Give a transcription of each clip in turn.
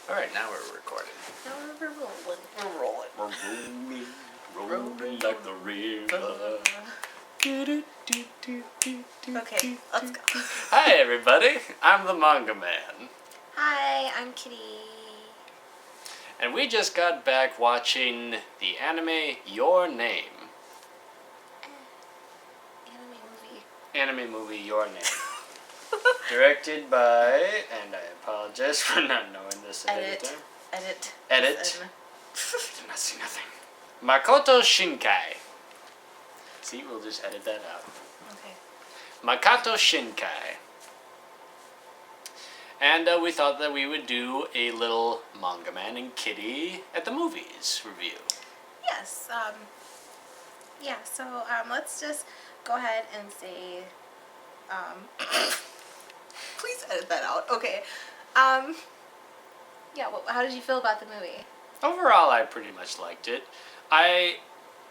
Alright, now we're recording. Now we're rolling. We're rolling. We're rolling like the river. Okay, let's go. Hi everybody, I'm the MangaMan. Hi, I'm Kittie. And we just got back watching the anime Your Name. Anime movie Your Name. Directed by, and I apologize for not knowing this ahead of time. Edit. Did not see nothing. Makoto Shinkai. See, we'll just edit that out. Okay. Makoto Shinkai. And we thought that we would do a little MangaMan and Kittie at the movies review. Yes. Yeah. So let's just go ahead and say. Please edit that out. Okay. Yeah. How did you feel about the movie? Overall, I pretty much liked it. I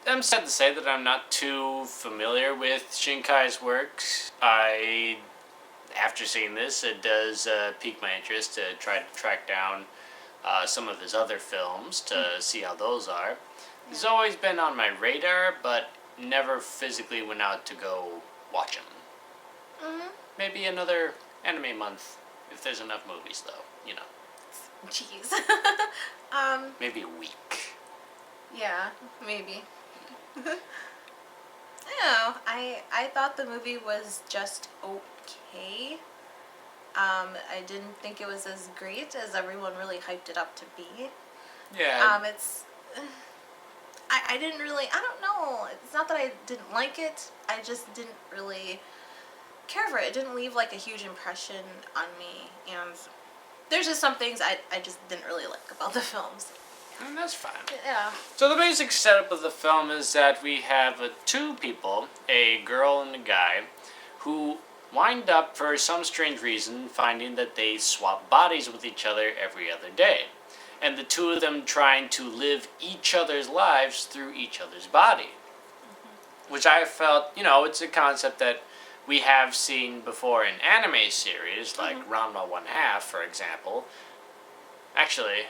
am sad to say that I'm not too familiar with Shinkai's works. After seeing this, it does pique my interest to try to track down some of his other films to see how those are. Yeah. He's always been on my radar, but never physically went out to go watch him. Mm-hmm. Maybe another anime month, if there's enough movies, though, you know. Jeez. Maybe a week. Yeah, maybe. I don't know. I thought the movie was just okay. I didn't think it was as great as everyone really hyped it up to be. Yeah. I didn't really, I don't know. It's not that I didn't like it. I just didn't really care for it. It didn't leave like a huge impression on me. And there's just some things I just didn't really like about the films. And that's fine. Yeah. So the basic setup of the film is that we have two people, a girl and a guy, who wind up, for some strange reason, finding that they swap bodies with each other every other day. And the two of them trying to live each other's lives through each other's body. Mm-hmm. Which I felt, it's a concept that we have seen before in anime series, like Ranma 1/2, for example. Actually,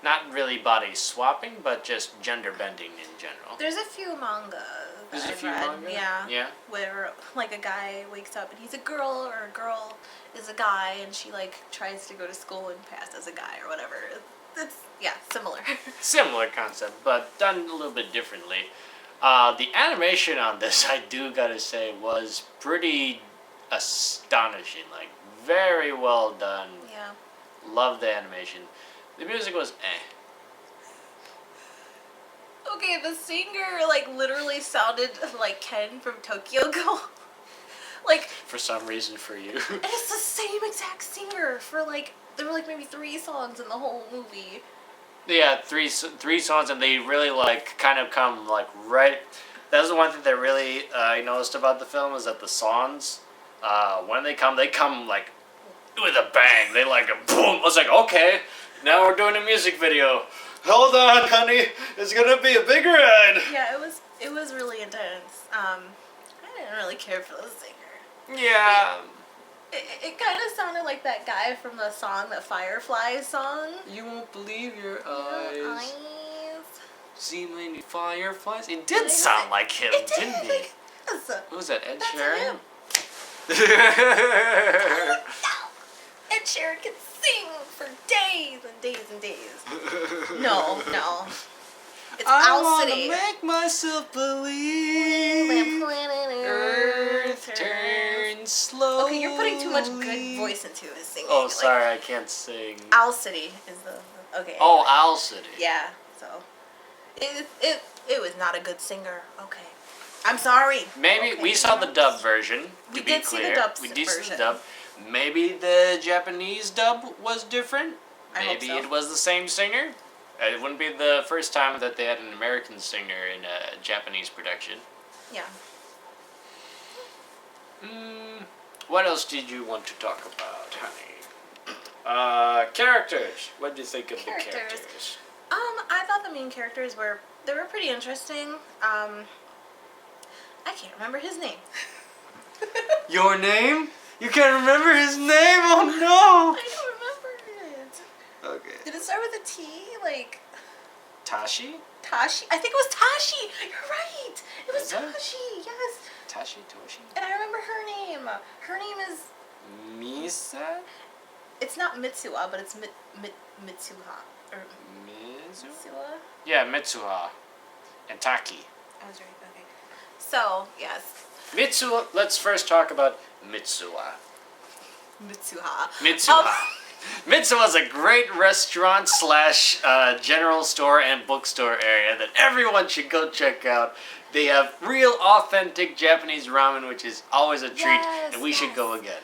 not really body swapping, but just gender bending in general. There's a few manga There's a few read, manga? yeah, where like a guy wakes up and he's a girl, or a girl is a guy, and she like tries to go to school and pass as a guy or whatever. It's similar. Similar concept, but done a little bit differently. The animation on this, I do gotta say, was pretty astonishing. Like, very well done. Yeah. Love the animation. The music was Okay, the singer, like, literally sounded like Ken from Tokyo Ghoul. Like... For some reason for you. And it's the same exact singer for, like, there were, like, maybe 3 songs in the whole movie. Yeah, three songs, and they really, like, kind of come, like, right... That was the one thing that really I noticed about the film, is that the songs, when they come, like, with a bang. They, like, boom. I was like, okay, now we're doing a music video. Hold on, honey. It's gonna be a big ride. Yeah, it was really intense. I didn't really care for the singer. Yeah. It kind of sounded like that guy from the song, the Fireflies song. You won't believe your eyes. See many fireflies. It did sound like him, didn't it? Like, yes. What was that, Ed Sheeran? Ed Sheeran can sing for days and days and days. No. It's Owl City. I wanna make myself believe Earth turns slowly. Okay, you're putting too much good voice into his singing. Oh, sorry, I can't sing. Owl City is the... Okay. Oh, Owl City. Yeah, so... It was not a good singer. Okay. I'm sorry. Maybe we saw the dub version, to be clear. See the dub we did version. see the dub. Maybe the Japanese dub was different. Maybe I hope so. It was the same singer. It wouldn't be the first time that they had an American singer in a Japanese production. Yeah. What else did you want to talk about, honey? Characters. What did you think of the characters? I thought the main characters were pretty interesting. I can't remember his name. Your name? You can't remember his name? Oh no! I don't remember it. Okay. Did it start with a T? Like Tashi? Tashi? I think it was Tashi. You're right. It was Is it? Tashi. Yes. Tashi Toshi? And I remember her name. Her name is. Misa? It's not Mitsuha, but it's Mitsuha or Mizu? Mitsuha. Yeah, Mitsuha. And Taki. I was right. Okay. So yes, Mitsuha. Let's first talk about Mitsuha. Mitsuha. Mitsuha. Mitsuha is a great restaurant slash general store and bookstore area that everyone should go check out. They have real authentic Japanese ramen, which is always a treat, Yes, and we should yes. go again.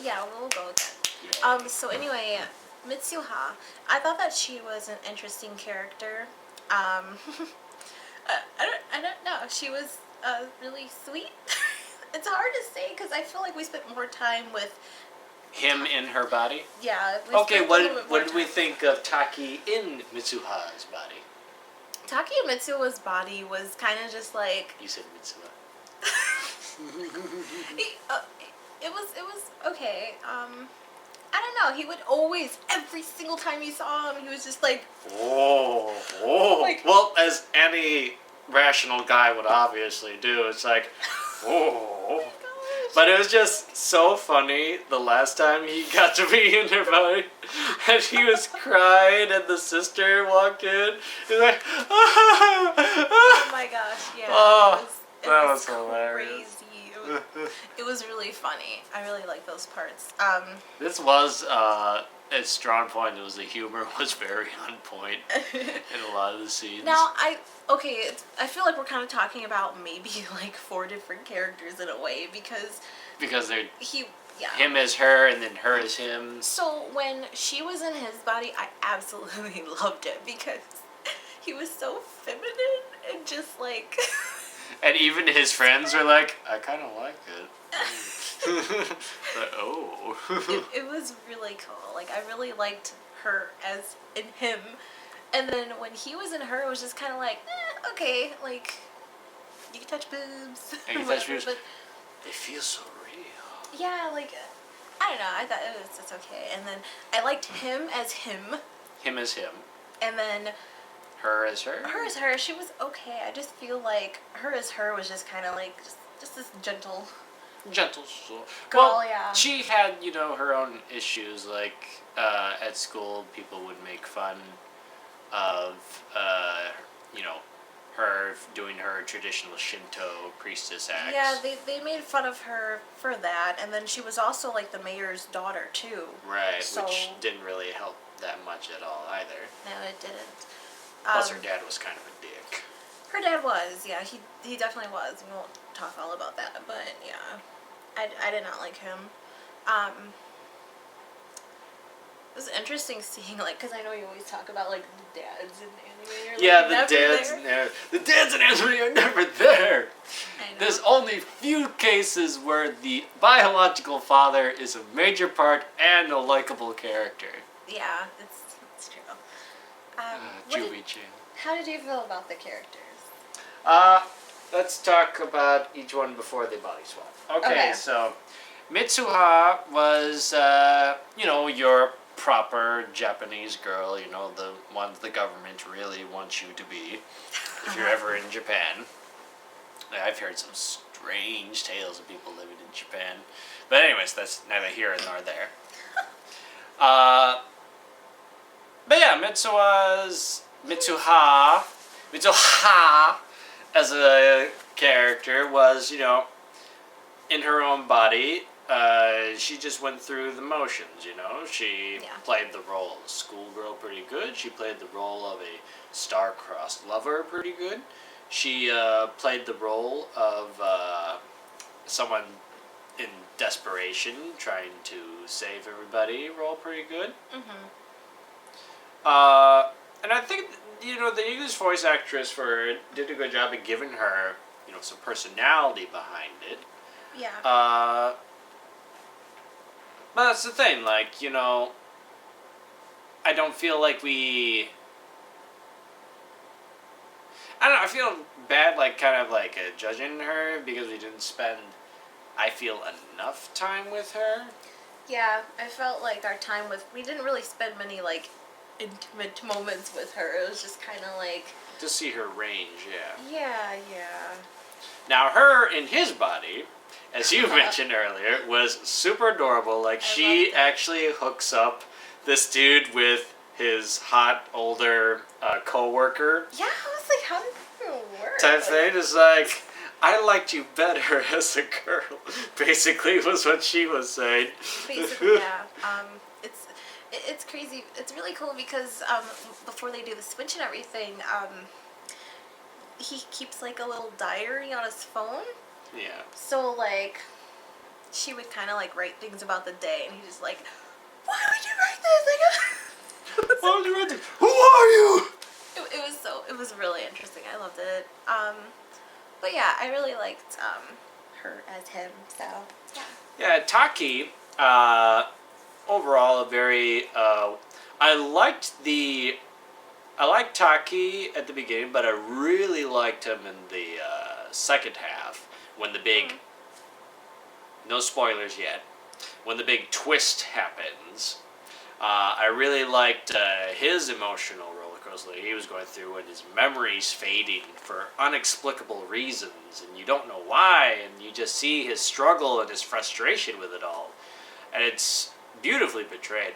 Yeah, we'll go again. Yeah. So anyway, Mitsuha, I thought that she was an interesting character. I don't know. She was really sweet. It's hard to say because I feel like we spent more time with. Him in her body? Yeah. Okay, spent a little bit more what did we time. think of Taki in Mitsuha's body? Taki Mitsuha's body was kind of just like. You said Mitsuha. It was okay. I don't know. He would always, every single time you saw him, he was just like. Oh. Like- Well, as any rational guy would obviously do, it's like, oh. But it was just so funny the last time he got to be in her body. And he was crying and the sister walked in. He was like, Oh my gosh! Yeah. Oh, it that was was hilarious. crazy. It was really funny. I really like those parts. This was its strong point. It was the humor was very on point in a lot of the scenes. Now I feel like we're kind of talking about maybe like 4 different characters in a way because Because yeah. him as her and then her as him. So when she was in his body, I absolutely loved it because he was so feminine and just like. And even his friends were like, I kind of like it. But, oh. It was really cool. Like I really liked her as in him, and then when he was in her, it was just kind of like, okay, like you can touch boobs. And you touch whatever, boobs. but They feel so real. yeah, like I don't know. I thought it's okay, and then I liked him as him, Him as him. and then Her as her. her as her. She was okay. I just feel like her as her was just kind of like just this gentle. Gentle soul. Girl, Well, yeah. she had, her own issues. Like, at school, people would make fun of, her doing her traditional Shinto priestess acts. Yeah, they made fun of her for that, and then she was also like the mayor's daughter too. Right, So- which didn't really help that much at all either. No, it didn't. Plus, her dad was kind of a dick. Her dad was, yeah, he definitely was. We won't talk all about that, but yeah, I did not like him. It was interesting seeing, like, because I know you always talk about, like, the dads in anime. Are, like, Yeah, never there. the dads in anime are never there. I know. There's only few cases where the biological father is a major part and a likable character. Yeah, it's true. What did- Jubi-chan. how did you feel about the characters? Let's talk about each one before they body swap. Okay, Okay. so Mitsuha was, your proper Japanese girl, the ones the government really wants you to be if you're ever in Japan. I've heard some strange tales of people living in Japan. But anyways, that's neither here nor there. But yeah, Mitsuha as a character was, in her own body. She just went through the motions, She Yeah. played the role of a schoolgirl pretty good. She played the role of a star-crossed lover pretty good. She played the role of someone in desperation trying to save everybody role pretty good. Mm-hmm. And I think, the English voice actress for her did a good job of giving her, some personality behind it. Yeah. But that's the thing, like, I don't feel like we... I don't know, I feel bad, like, kind of, like, judging her because we didn't spend, I feel, enough time with her. Yeah, I felt like our time with we didn't really spend many like intimate moments with her. It was just kind of like... To see her range, yeah. Yeah. Now, her in his body, as you mentioned earlier, was super adorable. Like, she actually hooks up this dude with his hot, older co-worker. Yeah, I was like, how did it even work? Type thing is like, I liked you better as a girl, basically, was what she was saying. Basically, yeah. It's crazy. It's really cool because before they do the switch and everything, he keeps like a little diary on his phone. Yeah. So like, she would kind of like write things about the day, and he's just like, "Why would you write this?" Why would you write this? Who are you? It was really interesting. I loved it. But yeah, I really liked her as him. So yeah. Yeah, Taki. Overall, a very. I liked Taki at the beginning, but I really liked him in the second half when the big. No spoilers yet. When the big twist happens, I really liked his emotional roller coaster he was going through, and his memories fading for inexplicable reasons, and you don't know why, and you just see his struggle and his frustration with it all, and it's beautifully portrayed.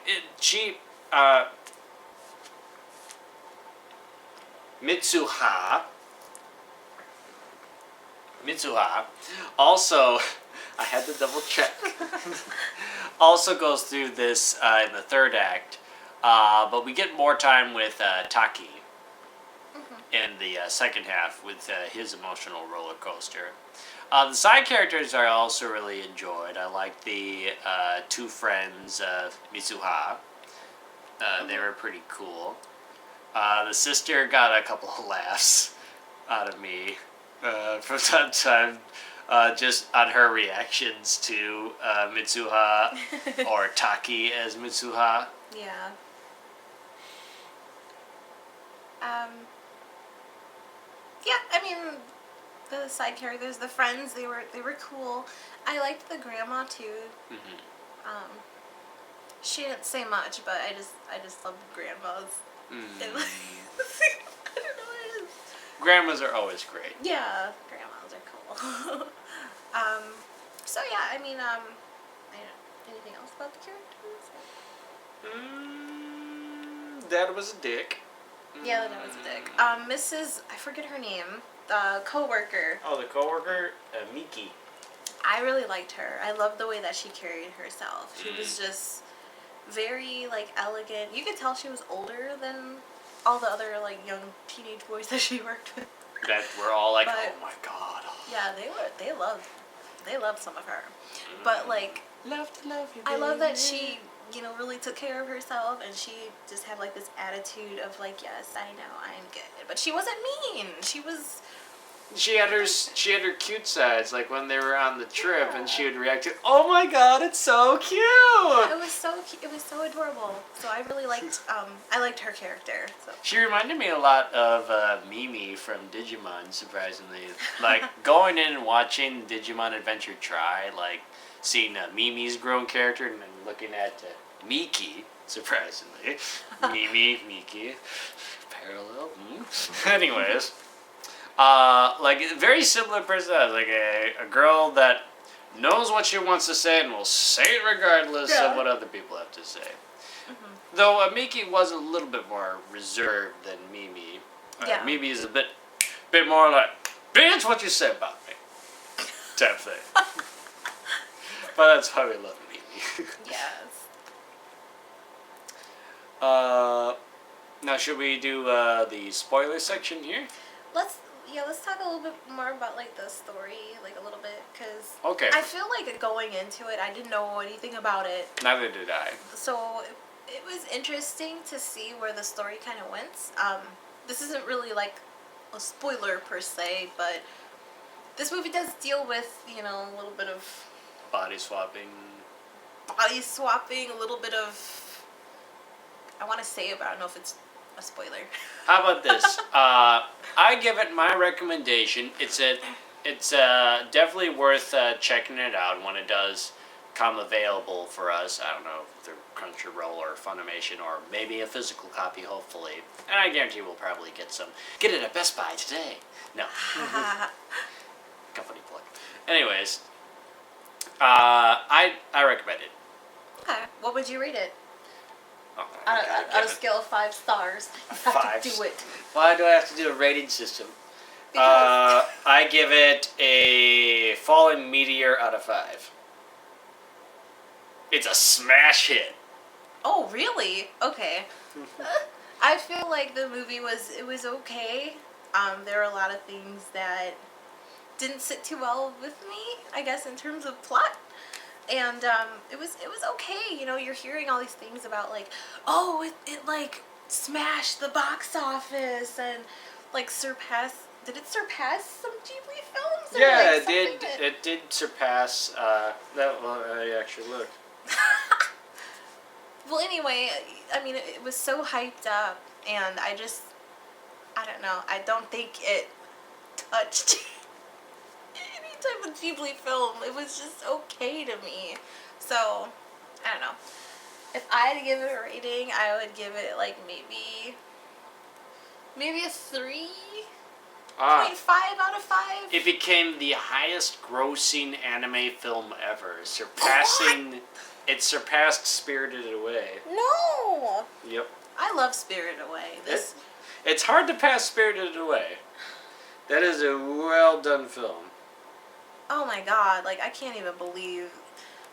Mitsuha, also, I had to double check, also goes through this in the third act, but we get more time with Taki in the second half with his emotional roller coaster. The side characters I also really enjoyed. I liked the two friends of Mitsuha. They were pretty cool. The sister got a couple of laughs out of me from time to time, just on her reactions to Mitsuha or Taki as Mitsuha. Yeah. Yeah, I mean, the side characters, the friends, they were cool. I liked the grandma too. She didn't say much, but I just love grandmas. I don't know what it is. Grandmas are always great. Yeah, grandmas are cool. So yeah, I mean, I don't, anything else about the characters? Dad was a dick. Yeah, that was a dick. Mrs. I forget her name. The co-worker. Oh, the coworker, Miki. I really liked her. I loved the way that she carried herself. She was just very like elegant. You could tell she was older than all the other like young teenage boys that she worked with. That were all like, But- oh my god. Yeah, they loved some of her. But like, Love to love you. I love that she, really took care of herself, and she just had like this attitude of like, yes, I know, I'm good. But she wasn't mean. She was. She had her cute sides, like when they were on the trip, and she would react to, oh my god, it's so cute. It was so cute. It was so adorable. So I really liked. I liked her character. So. She reminded me a lot of Mimi from Digimon, surprisingly. Like, going in and watching Digimon Adventure Try, like, seeing Mimi's grown character and then looking at Miki, surprisingly. Miki. Parallel. Anyways. Like, very similar personality. Like, a girl that knows what she wants to say and will say it regardless of what other people have to say. Though Miki was a little bit more reserved than Mimi. Mimi is a bit more like, bitch, what you say about me, type thing. But that's why we love Mimi. Yes. Now should we do the spoiler section here? Let's talk a little bit more about like the story, like a little bit, because Okay. I feel like going into it, I didn't know anything about it. Neither did I. So it was interesting to see where the story kind of went. This isn't really like a spoiler per se, but this movie does deal with, a little bit of Body swapping. a little bit of, I want to say it, but I don't know if it's a spoiler. How about this? I give it my recommendation. It's definitely worth checking it out when it does come available for us. I don't know if they're Crunchyroll or Funimation or maybe a physical copy, hopefully. And I guarantee we'll probably get some. Get it at Best Buy today. No. Company plug. Anyways, I recommend it. Okay. What would you rate it? Oh, On a scale of 5 stars. You have to do it. Why do I have to do a rating system? Because I give it a falling meteor out of 5. It's a smash hit. Oh, really? Okay. I feel like the movie was okay. There were a lot of things that didn't sit too well with me, I guess, in terms of plot. And it was okay. You know, you're hearing all these things about like, oh, it like smashed the box office and like did it surpass some Ghibli films? Or Yeah, like it did. something that- It did surpass. That. Well, I actually looked. Well, anyway, I mean, it was so hyped up, and I don't know. I don't think it touched any type of Ghibli film. It was just okay to me. So, I don't know. If I had to give it a rating, I would give it like maybe a 3.5 out of 5. It became the highest grossing anime film ever, surpassing. It surpassed Spirited Away. No! Yep. I love Spirited Away. It's hard to pass Spirited Away. That is a well done film. Oh my god, like I can't even believe.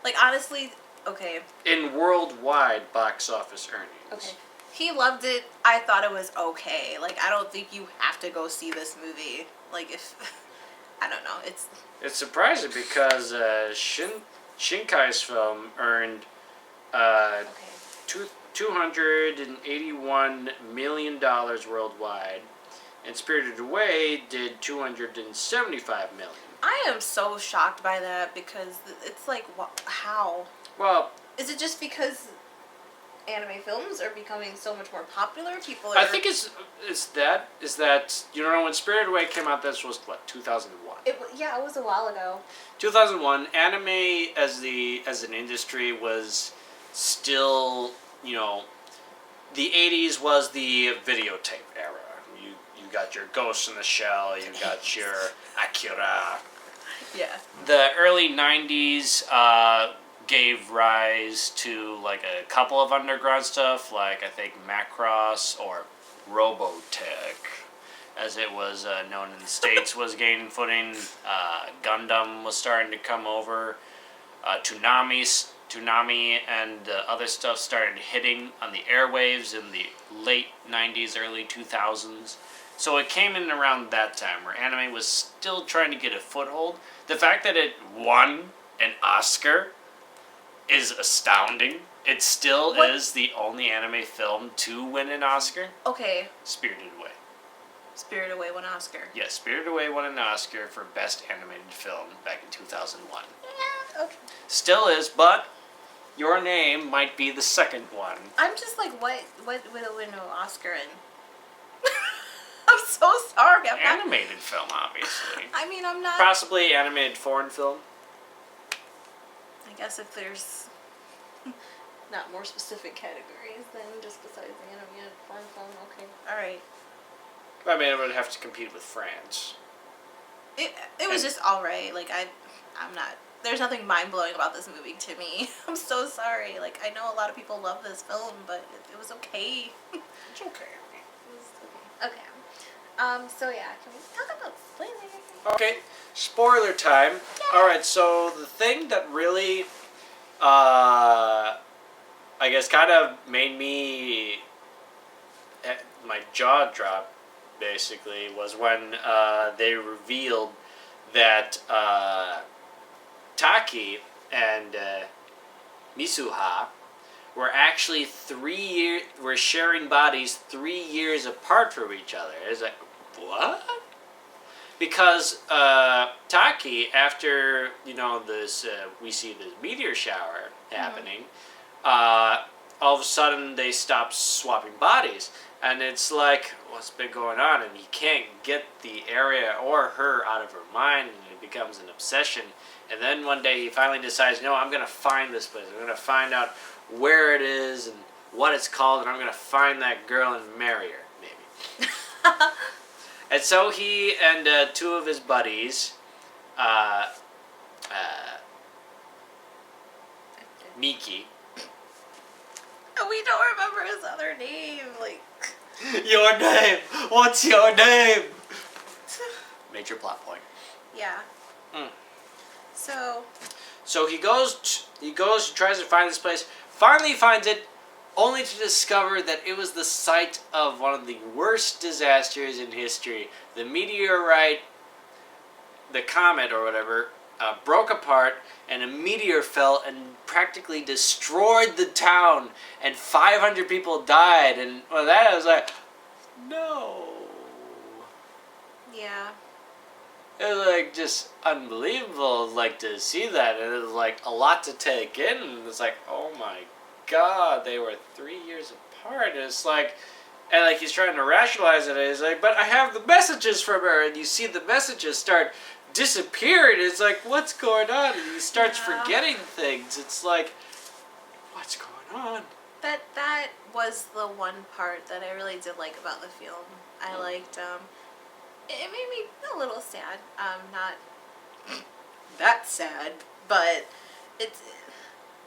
Like honestly, okay. In worldwide box office earnings. Okay. He loved it. I thought it was okay. Like I don't think you have to go see this movie. Like if I don't know, It's surprising because Shinkai's film earned $281 million worldwide, and Spirited Away did $275 million. I am so shocked by that because it's like how? Well, Is it just because anime films are becoming so much more popular? People are I think it's that you know when Spirited Away came out, this was what 2001. it was a while ago. 2001, anime as an industry was still, you know, the 80s was the videotape era. You got your Ghost in the Shell, you got your Akira. Yeah. The early 90s gave rise to like a couple of underground stuff, like I think Macross or Robotech, as it was known in the States, was gaining footing. Gundam was starting to come over. Toonami and other stuff started hitting on the airwaves in the late 90s, early 2000s. So it came in around that time where anime was still trying to get a foothold. The fact that it won an Oscar is astounding. It still is the only anime film to win an Oscar. Okay. Spirited Away. Spirited Away won Oscar. Yes, Spirited Away won an Oscar for Best Animated Film back in 2001. Yeah. Okay. Still is, but Your Name might be the second one. I'm just like, what would it win an Oscar in? I'm so sorry. I'm not, Animated film, obviously. I mean, I'm not. Possibly animated foreign film. I guess if there's not more specific categories than just besides the animated foreign film, okay. Alright. I mean, it would have to compete with France. It was just alright. Like, I'm not. There's nothing mind blowing about this movie to me. I'm so sorry. Like, I know a lot of people love this film, but it was okay. It's okay. Okay. So yeah, can we talk about spoilers? Okay, spoiler time. Yeah. Alright, so the thing that really, I guess kind of made me, my jaw drop, basically, was when they revealed that Taki and Misuha were actually were sharing bodies 3 years apart from each other. It's like, what? Because Taki, after this, we see this meteor shower happening. All of a sudden, they stop swapping bodies, and it's like, what's been going on? And he can't get the area or her out of her mind, and it becomes an obsession. And then one day he finally decides, no, I'm going to find this place. I'm going to find out where it is and what it's called, and I'm going to find that girl and marry her, maybe. And so he and two of his buddies, Miki. We don't remember his other name. Like, Your name! What's your name? Major plot point. yeah. Mm. So he goes, tries to find this place, finally finds it, only to discover that it was the site of one of the worst disasters in history. The meteorite, the comet or whatever, broke apart, and a meteor fell and practically destroyed the town, and 500 people died, and well, that I was like, no. yeah. It was like just unbelievable, like to see that, and it was like a lot to take in. And it's like, oh my god, they were 3 years apart. And it's like, and like he's trying to rationalize it. And he's like, but I have the messages from her, and you see the messages start disappearing. It's like, what's going on? And he starts forgetting things. It's like, what's going on? That was the one part that I really did like about the film. I liked. It made me a little sad. Not that sad, but it's.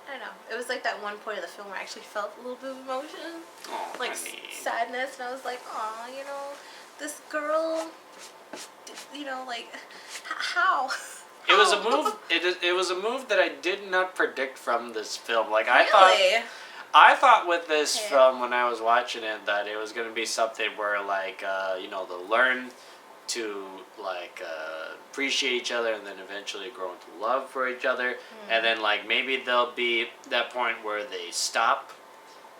I don't know. It was like that one point of the film where I actually felt a little bit of emotion, Oh, like honey. sadness, and I was like, "Aw, you know, this girl, you know, like, how?" It was a move. It was a move that I did not predict from this film. Like I Really? thought with this film when I was watching it that it was going to be something where like they'll learn to like appreciate each other and then eventually grow into love for each other, and then like maybe there'll be that point where they stop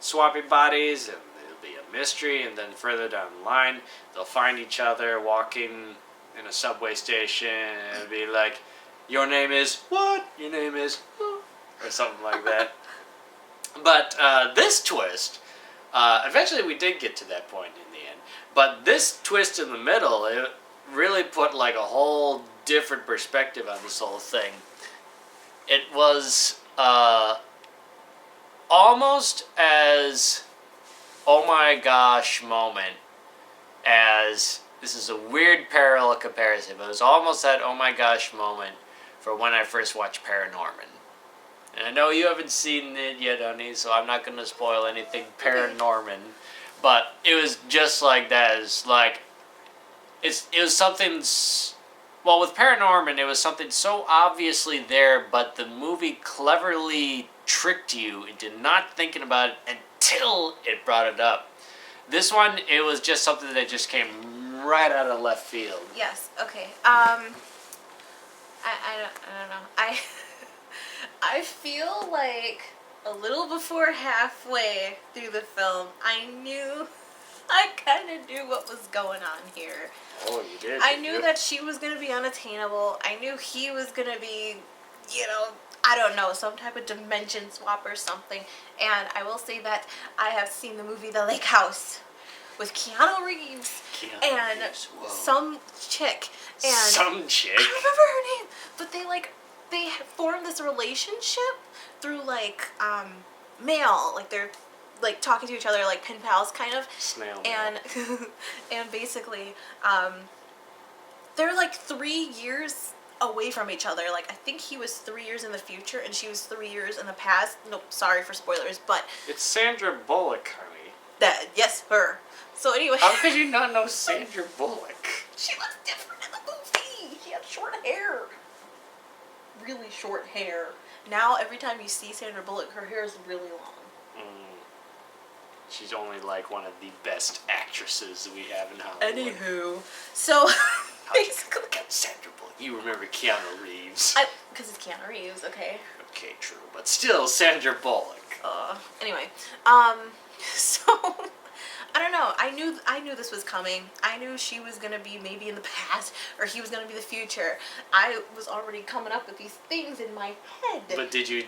swapping bodies and there'll be a mystery, and then further down the line they'll find each other walking in a subway station and it'll be like, your name is what? Your name is who? Or something like that. But this twist, eventually we did get to that point in the end. But this twist in the middle, it really put like a whole different perspective on this whole thing. It was almost as oh my gosh moment as, this is a weird parallel comparison, but it was almost that oh my gosh moment for when I first watched Paranorman. And I know you haven't seen it yet, honey, so I'm not going to spoil anything Paranorman. But it was just like that. It's like, it was something, well, with Paranorman, it was something so obviously there, but the movie cleverly tricked you into not thinking about it until it brought it up. This one, it was just something that just came right out of left field. Yes. Okay. I don't know. I feel like a little before halfway through the film, I kind of knew what was going on here. Oh, you did? I knew that she was going to be unattainable. I knew he was going to be, I don't know, some type of dimension swap or something. And I will say that I have seen the movie The Lake House with Keanu Reeves and some chick. And some chick? I don't remember her name, but they formed this relationship through mail, like they're like talking to each other like pen pals kind of. Snail and and basically they're like 3 years away from each other. Like I think he was 3 years in the future and she was 3 years in the past. Nope, sorry for spoilers, but it's Sandra Bullock, honey. Yes, her. So anyway, how could you not know Sandra Bullock? She looks different in the movie. She had short hair. Really short hair. Now, every time you see Sandra Bullock, her hair is really long. She's only like one of the best actresses we have in Hollywood. Anywho, so basically, look at Sandra Bullock. You remember Keanu Reeves? Because it's Keanu Reeves, okay. Okay, true, but still Sandra Bullock. Anyway, so I don't know. I knew this was coming. I knew she was gonna be maybe in the past, or he was gonna be the future. I was already coming up with these things in my head. But did you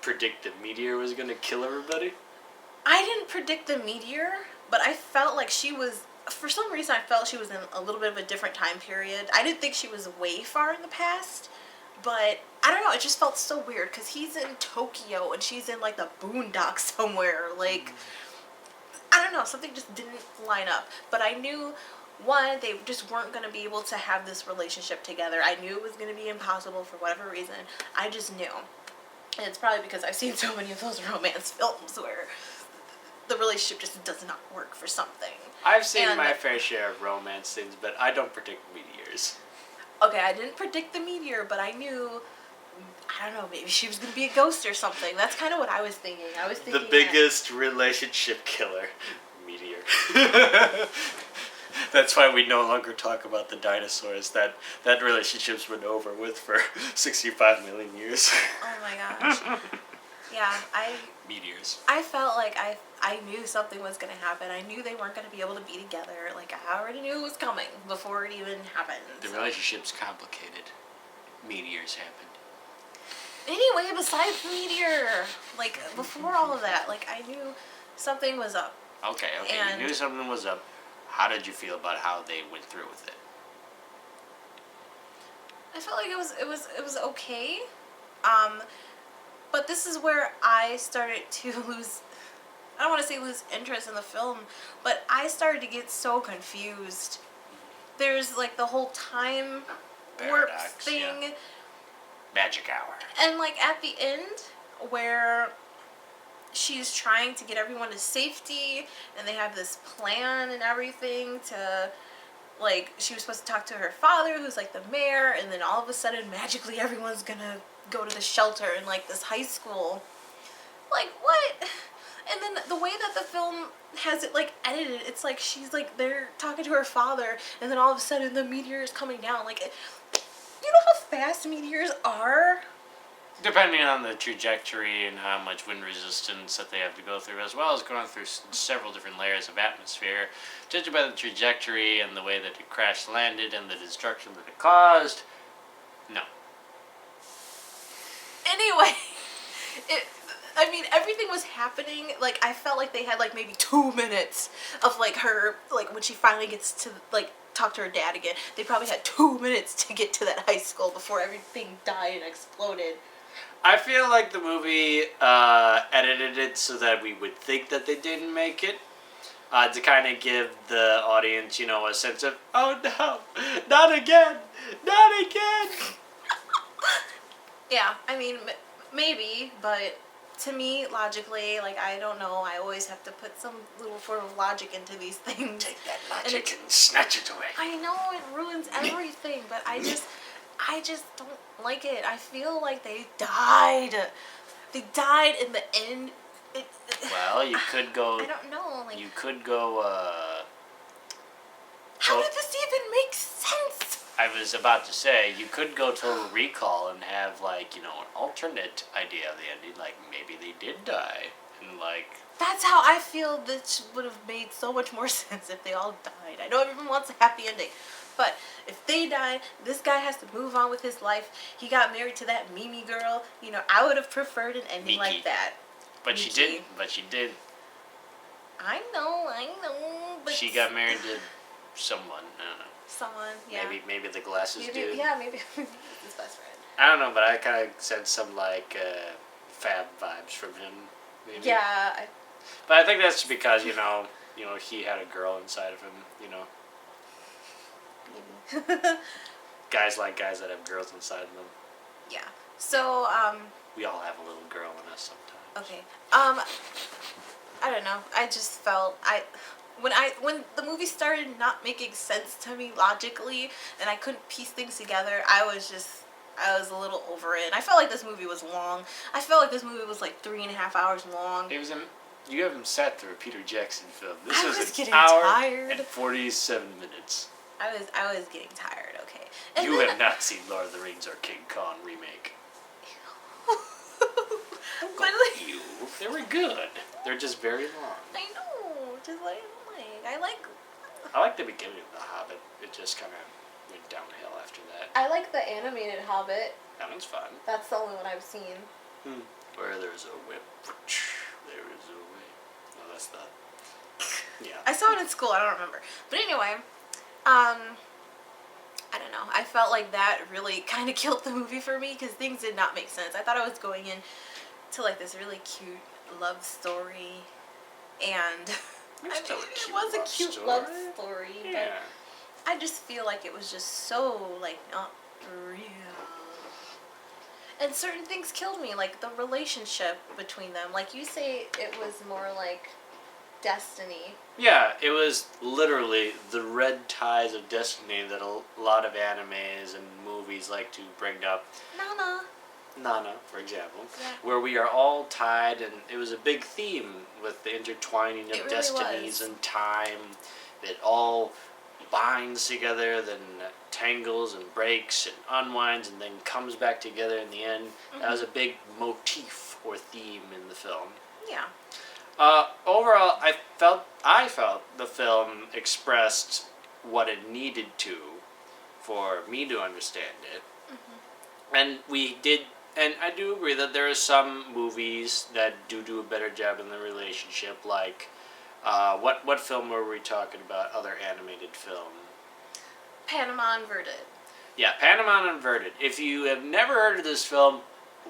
predict the meteor was gonna kill everybody? I didn't predict the meteor, but I felt like she was. For some reason, I felt she was in a little bit of a different time period. I didn't think she was way far in the past, but I don't know, it just felt so weird because he's in Tokyo and she's in like the boondocks somewhere. Like, I don't know, something just didn't line up. But I knew, one, they just weren't going to be able to have this relationship together. I knew it was going to be impossible for whatever reason. I just knew. And it's probably because I've seen so many of those romance films where the relationship just does not work for something. I've seen my fair share of romance things, but I don't predict meteors. Okay, I didn't predict the meteor, but I knew, I don't know, maybe she was going to be a ghost or something. That's kind of what I was thinking. I was thinking the biggest relationship killer. Meteor. That's why we no longer talk about the dinosaurs. That relationship's been over with for 65 million years. Oh my gosh. Yeah, Meteors. I felt like I knew something was going to happen. I knew they weren't going to be able to be together. Like, I already knew it was coming before it even happened. The relationship's complicated. Meteors happened. Anyway, besides the meteor, like, before all of that, like, I knew something was up. Okay, you knew something was up. How did you feel about how they went through with it? I felt like it was okay. But this is where I started to lose, I don't want to say lose interest in the film, but I started to get so confused. There's like the whole time warp thing. Yeah. Magic hour. And like at the end where she's trying to get everyone to safety and they have this plan and everything to, like, she was supposed to talk to her father who's like the mayor, and then all of a sudden magically everyone's gonna go to the shelter in like this high school. Like, what? And then the way that the film has it like edited, it's like she's like they're talking to her father and then all of a sudden the meteor is coming down. Like, you know how fast meteors are? Depending on the trajectory and how much wind resistance that they have to go through, as well as going through several different layers of atmosphere, judging by the trajectory and the way that it crash landed and the destruction that it caused, no. Anyway, I mean, everything was happening, like, I felt like they had, like, maybe 2 minutes of, like, her, like, when she finally gets to, like, talk to her dad again, they probably had 2 minutes to get to that high school before everything died and exploded. I feel like the movie edited it so that we would think that they didn't make it, to kind of give the audience, you know, a sense of, oh no, not again, not again. Yeah, I mean, maybe, but to me, logically, like, I don't know, I always have to put some little form of logic into these things. Take that logic and snatch it away. I know, it ruins everything, but I just don't like it. I feel like they died. They died in the end. Well, you could go... I don't know, like... You could go, How did this even make sense? I was about to say, you could go Total Recall and have, like, you know, an alternate idea of the ending. Like, maybe they did die. And, like... That's how I feel this would have made so much more sense if they all died. I know everyone wants a happy ending. But if they died, this guy has to move on with his life. He got married to that Mimi girl. You know, I would have preferred an ending like that. But Miki. she didn't. But she did. I know. But she got married to someone. I don't know. Someone, yeah. Maybe the glasses dude. Yeah, maybe his best friend. I don't know, but I kind of sense some, like, fab vibes from him. Maybe. Yeah. But I think that's because, you know, he had a girl inside of him, you know. Maybe. Guys like guys that have girls inside of them. Yeah. So, we all have a little girl in us sometimes. Okay. I don't know. I just felt when the movie started not making sense to me logically and I couldn't piece things together, I was a little over it. And I felt like this movie was long. I felt like this movie was like 3.5 hours long. You haven't sat through a Peter Jackson film. This was an hour and 47 minutes. I was getting tired, okay. And you have not seen Lord of the Rings or King Kong remake. But like, they were good. They're just very long. I know, just like I like the beginning of The Hobbit. It just kind of went downhill after that. I like the animated Hobbit. That one's fun. That's the only one I've seen. Where there's a whip, there is a way. No, that's the... Yeah. I saw it in school. I don't remember. But anyway, I don't don't know. I felt like that really kind of killed the movie for me because things did not make sense. I thought I was going in to like this really cute love story, and I mean, it was a cute love story, Yeah. but I just feel like it was just so like not real. And certain things killed me, like the relationship between them. Like you say, it was more like destiny. Yeah, it was literally the red ties of destiny that a lot of animes and movies like to bring up. Nana, for example, Yeah. where we are all tied, and it was a big theme with the intertwining of It really destinies was. and time. It all binds together, then tangles and breaks and unwinds, and then comes back together in the end. That was a big motif or theme in the film. Yeah. Overall, I felt the film expressed what it needed to for me to understand it. And we did, and I do agree that there are some movies that do a better job in the relationship, like, what film were we talking about, other animated film? Panama Inverted. Yeah, Panama Inverted. If you have never heard of this film,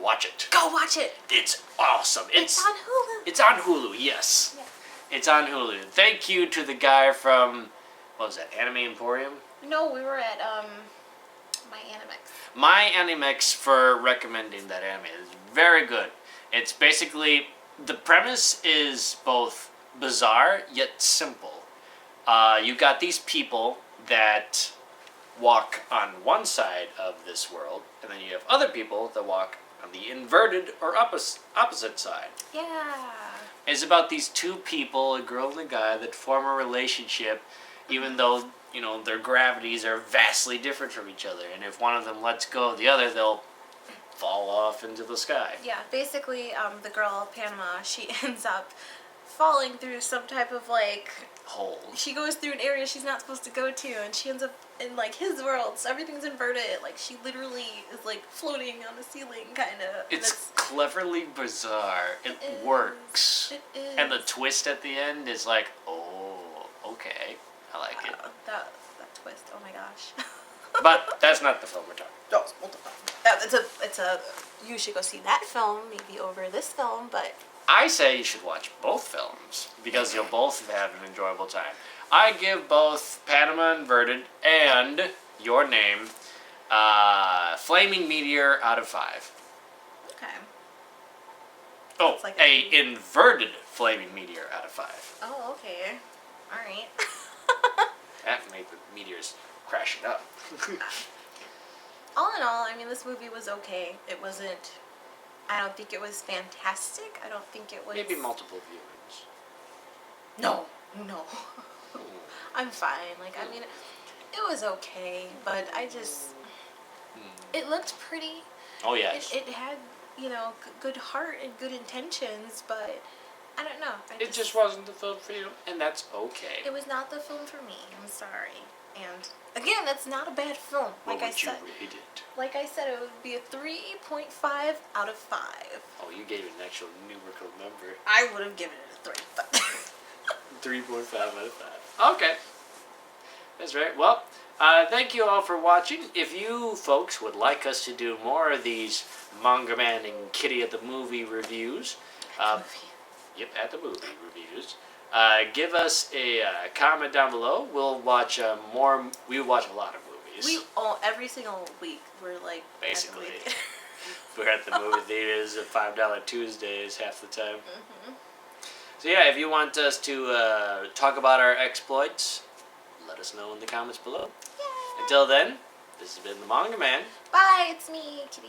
watch it. Go watch it. It's awesome. It's on Hulu. It's on Hulu, yes. Yeah. It's on Hulu. Thank you to the guy from, what was that, Anime Emporium? No, we were at My Animex. My Animex for recommending that anime. It's very good. It's basically, the premise is both bizarre yet simple. You got these people that walk on one side of this world, and then you have other people that walk on the inverted or opposite side. Yeah. It's about these two people, a girl and a guy, that form a relationship, even though, you know, their gravities are vastly different from each other. And if one of them lets go of the other, they'll fall off into the sky. Yeah, basically, the girl, Panama, she ends up falling through some type of, like... Hole. She goes through an area she's not supposed to go to, and she ends up in, like, his world, so everything's inverted. Like, she literally is, like, floating on the ceiling, kind of. It's cleverly bizarre. It is. works. It is. And the twist at the end is like, oh, okay. I like it. That twist, oh my gosh. But that's not the film we're talking No, it's a. You should go see that film, maybe over this film, but I say you should watch both films because you'll both have an enjoyable time. I give both Panama Inverted and Your Name Flaming Meteor out of 5. okay. Oh, It's like a inverted Flaming Meteor out of 5. Oh, okay. All right. That made the meteors crashing up. All in all, I mean, this movie was okay. It wasn't. I don't think it was fantastic. I don't think it was. Maybe multiple viewings. No. I'm fine. Like, I mean, it was okay, but I just. It looked pretty. Oh, yes. It had, you know, good heart and good intentions, but I don't know. It just wasn't the film for you, and that's okay. It was not the film for me. I'm sorry. And again, that's not a bad film. What would you rate it? Like I said, it would be a 3.5 out of 5. Oh, you gave it an actual numerical number. I would have given it a 3, but 3.5 out of 5. Okay. That's right. Well, thank you all for watching. If you folks would like us to do more of these MangaMan and Kittie at the Movie reviews, yep, at the movie reviews, give us a comment down below. We'll watch more. We watch a lot of movies. every single week we're like Basically. We're at the movie theaters at $5 Tuesdays half the time. So yeah, if you want us to talk about our exploits, let us know in the comments below. Yay. Until then, this has been the MangaMan. Bye, it's me, Kitty.